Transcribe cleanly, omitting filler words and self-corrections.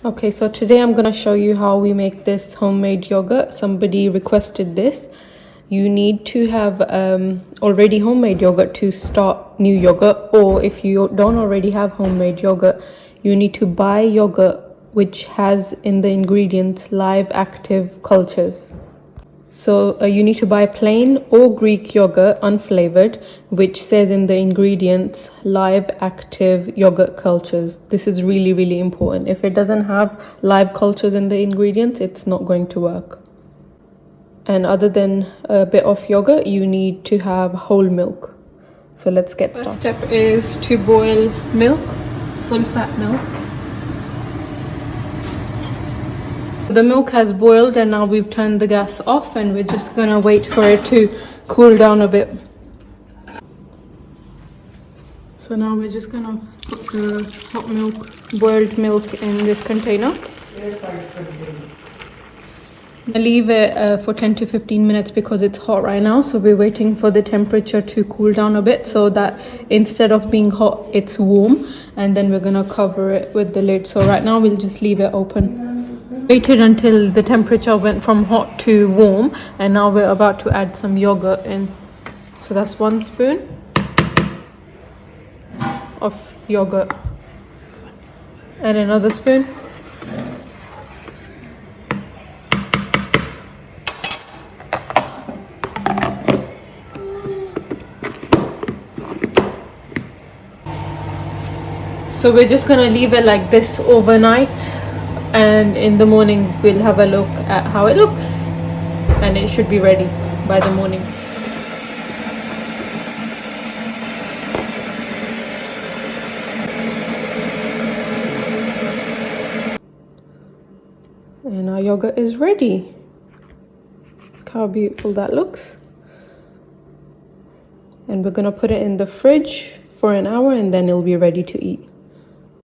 Okay, so today I'm gonna show you how we make this homemade yogurt. Somebody requested this. You need to have already homemade yogurt to start new yogurt, or if you don't already have homemade yogurt, you need to buy yogurt which has in the ingredients live active cultures. So you need to buy plain or Greek yogurt unflavored, which says in the ingredients live active yogurt cultures. This is really, really important. If it doesn't have live cultures in the ingredients, it's not going to work. And other than a bit of yogurt, you need to have whole milk. So let's get started. First step is to boil milk, full fat milk. The milk has boiled and now we've turned the gas off, and we're just gonna wait for it to cool down a bit. So now we're just gonna put the hot milk, boiled milk, in this container. I leave it for 10 to 15 minutes because it's hot right now, so we're waiting for the temperature to cool down a bit so that instead of being hot it's warm, and then we're gonna cover it with the lid. So right now we'll just leave it open. Waited until the temperature went from hot to warm, and now we're about to add some yogurt in. So that's 1 spoon of yogurt and another spoon. So we're just gonna leave it like this overnight, and in the morning we'll have a look at how it looks, and it should be ready by the morning. And our yogurt is ready. Look how beautiful that looks. And we're gonna put it in the fridge for an hour, and then it'll be ready to eat.